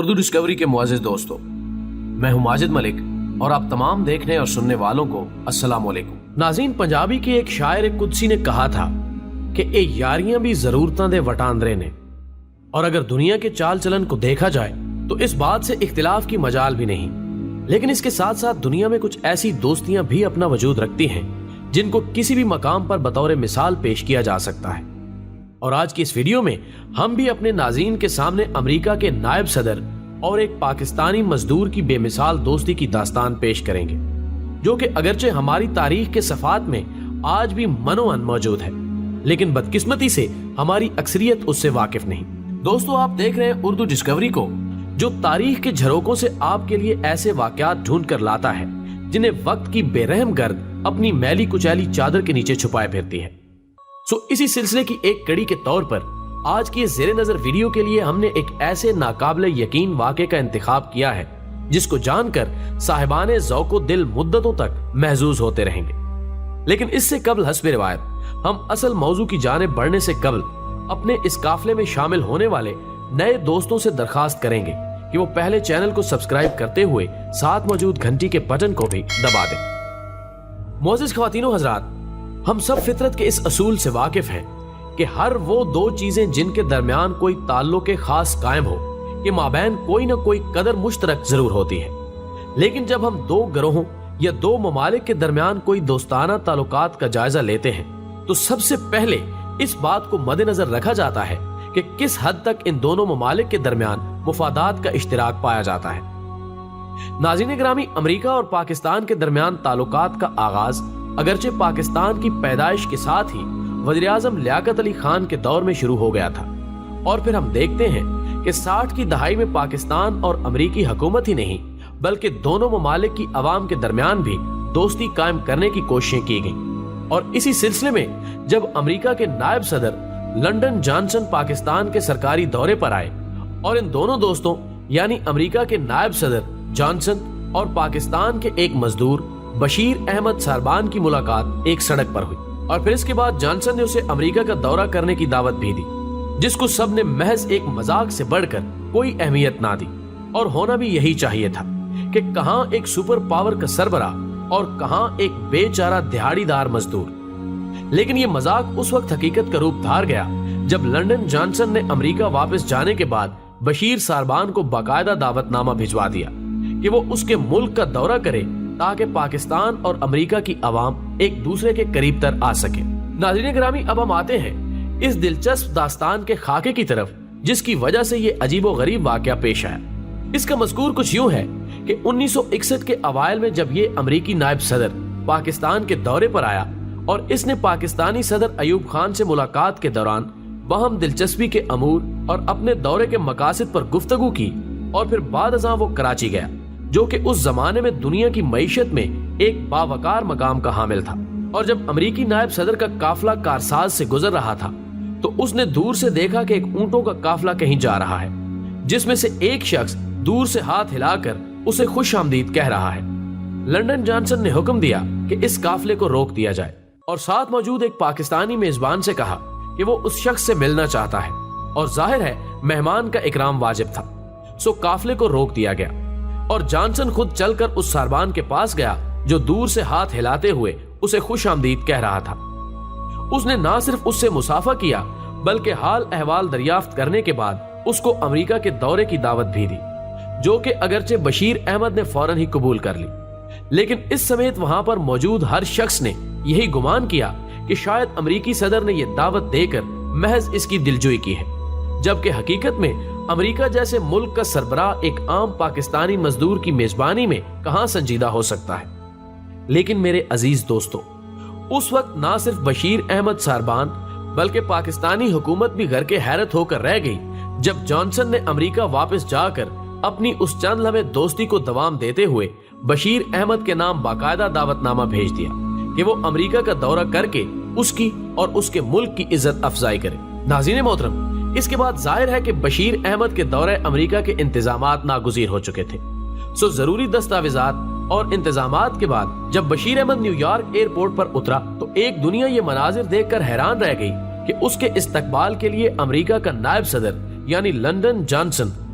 Urdu Discovery کے معزز دوستو، میں ہوں ماجد ملک اور آپ تمام دیکھنے اور سننے والوں کو السلام علیکم۔ ناظرین، پنجابی کے ایک شاعر قدسی نے کہا تھا کہ اے یاریاں بھی ضرورتاں دے وٹاندرے نے، اور اگر دنیا کے چال چلن کو دیکھا جائے تو اس بات سے اختلاف کی مجال بھی نہیں، لیکن اس کے ساتھ ساتھ دنیا میں کچھ ایسی دوستیاں بھی اپنا وجود رکھتی ہیں جن کو کسی بھی مقام پر بطور مثال پیش کیا جا سکتا ہے۔ اور آج کی اس ویڈیو میں ہم بھی اپنے ناظرین کے سامنے امریکہ کے نائب صدر اور ایک پاکستانی مزدور کی بے مثال دوستی کی داستان پیش کریں گے، جو کہ اگرچہ ہماری تاریخ کے صفحات میں آج بھی منوعن موجود ہے، لیکن بدقسمتی سے ہماری اکثریت اس سے واقف نہیں۔ دوستو، آپ دیکھ رہے ہیں اردو ڈسکوری کو، جو تاریخ کے جھروکوں سے آپ کے لیے ایسے واقعات ڈھونڈ کر لاتا ہے جنہیں وقت کی بے رحم گرد اپنی میلی کچیلی چادر کے نیچے چھپائے پھرتی ہے۔ اسی سلسلے کی ایک کڑی کے طور پر آج کی زیر نظر ویڈیو کے لیے ہم نے ایک ایسے ناقابل یقین واقعے کا انتخاب کیا ہے جس کو جان کر صاحبان ذوق و دل مدتوں تک محظوظ ہوتے رہیں گے۔ لیکن اس سے قبل حسب روایت ہم اصل موضوع کی جانب بڑھنے سے قبل اپنے اس قافلے میں شامل ہونے والے نئے دوستوں سے درخواست کریں گے کہ وہ پہلے چینل کو سبسکرائب کرتے ہوئے ساتھ موجود گھنٹی کے بٹن کو بھی دبا دیں۔ معزز خواتین و حضرات، ہم سب فطرت کے اس اصول سے واقف ہیں کہ ہر وہ دو چیزیں جن کے درمیان کوئی تعلق خاص قائم ہو کہ مابین کوئی نہ کوئی قدر مشترک ضرور ہوتی ہے، لیکن جب ہم دو گروہوں یا دو ممالک کے درمیان کوئی دوستانہ تعلقات کا جائزہ لیتے ہیں تو سب سے پہلے اس بات کو مد نظر رکھا جاتا ہے کہ کس حد تک ان دونوں ممالک کے درمیان مفادات کا اشتراک پایا جاتا ہے۔ ناظرین گرامی، امریکہ اور پاکستان کے درمیان تعلقات کا آغاز اگرچہ پاکستان کی پیدائش کے ساتھ ہی وزیر اعظم لیاقت علی خان کے دور میں شروع ہو گیا تھا، اور پھر ہم دیکھتے ہیں کہ 60 کی دہائی میں پاکستان اور امریکی حکومت ہی نہیں بلکہ دونوں ممالک کی عوام کے درمیان بھی دوستی قائم کرنے کی کوششیں کی گئیں۔ اور اسی سلسلے میں جب امریکہ کے نائب صدر لنڈن جانسن پاکستان کے سرکاری دورے پر آئے اور ان دونوں دوستوں یعنی امریکہ کے نائب صدر جانسن اور پاکستان کے ایک مزدور بشیر احمد ساربان کی ملاقات ایک سڑک پر ہوئی، اور پھر اس کے بعد جانسن نے اسے امریکہ کا دورہ کرنے کی دعوت بھی دی، جس کو سب نے محض ایک مذاق سے بڑھ کر کوئی اہمیت نہ دی، اور ہونا بھی یہی چاہیے تھا کہ کہاں ایک سپر پاور کا سربراہ اور کہاں ایک بے چارہ دہاڑی دار مزدور۔ لیکن یہ مذاق اس وقت حقیقت کا روپ دھار گیا جب لنڈن جانسن نے امریکہ واپس جانے کے بعد بشیر ساربان کو باقاعدہ دعوت نامہ بھجوا دیا کہ وہ اس کے ملک کا دورہ کرے تاکہ پاکستان اور امریکہ کی عوام ایک دوسرے کے قریب تر آ سکے۔ ناظرین گرامی، اب ہم آتے ہیں اس دلچسپ داستان کے خاکے کی طرف جس کی وجہ سے یہ عجیب و غریب واقعہ پیش آیا۔ اس کا مذکور کچھ یوں ہے کہ 1961 کے اوائل میں جب یہ امریکی نائب صدر پاکستان کے دورے پر آیا اور اس نے پاکستانی صدر ایوب خان سے ملاقات کے دوران باہم دلچسپی کے امور اور اپنے دورے کے مقاصد پر گفتگو کی، اور پھر بعد ازاں وہ کراچی گیا، جو کہ اس زمانے میں دنیا کی معیشت میں ایک باوقار مقام کا حامل تھا۔ اور جب امریکی نائب صدر کا قافلہ کارساز سے گزر رہا تھا تو اس نے دور سے دیکھا کہ ایک اونٹوں کا قافلہ کہیں جا رہا ہے، جس میں سے ایک شخص دور سے ہاتھ ہلا کر اسے خوش آمدید کہہ رہا ہے۔ لنڈن جانسن نے حکم دیا کہ اس قافلے کو روک دیا جائے، اور ساتھ موجود ایک پاکستانی میزبان سے کہا کہ وہ اس شخص سے ملنا چاہتا ہے، اور ظاہر ہے مہمان کا اکرام واجب تھا، سو قافلے کو روک دیا گیا، اور جانسن خود چل کر اس ساربان کے پاس گیا جو دور سے ہاتھ ہلاتے ہوئے اسے خوش آمدید کہہ رہا تھا۔ اس نے نہ صرف اس سے مصافحہ کیا بلکہ حال احوال دریافت کرنے کے بعد اس کو امریکہ کے دورے کی دعوت بھی دی، جو کہ اگرچہ بشیر احمد نے فوراً ہی قبول کر لی، لیکن اس سمیت وہاں پر موجود ہر شخص نے یہی گمان کیا کہ شاید امریکی صدر نے یہ دعوت دے کر محض اس کی دلجوئی کی ہے، جبکہ حقیقت میں امریکہ جیسے ملک کا سربراہ ایک عام پاکستانی مزدور کی میزبانی میں کہاں سنجیدہ ہو سکتا ہے۔ لیکن میرے عزیز دوستو، اس وقت نہ صرف بشیر احمد ساربان بلکہ پاکستانی حکومت بھی غرق حیرت ہو کر رہ گئی جب جانسن نے امریکہ واپس جا کر اپنی اس چند لمحے دوستی کو دوام دیتے ہوئے بشیر احمد کے نام باقاعدہ دعوت نامہ بھیج دیا کہ وہ امریکہ کا دورہ کر کے اس کی اور اس کے ملک کی عزت افزائی کرے۔ ناظرین محترم، اس کے بعد ظاہر ہے کہ بشیر احمد کے دورہ امریکہ کے انتظامات ناگزیر ہو چکے تھے، سو ضروری دستاویزات اور انتظامات کے بعد جب Bashir Ahmed New York airport پر اترا تو ایک دنیا یہ مناظر دیکھ کر حیران رہ گئی کہ اس کے استقبال کے لیے امریکہ کا نائب صدر یعنی لنڈن جانسن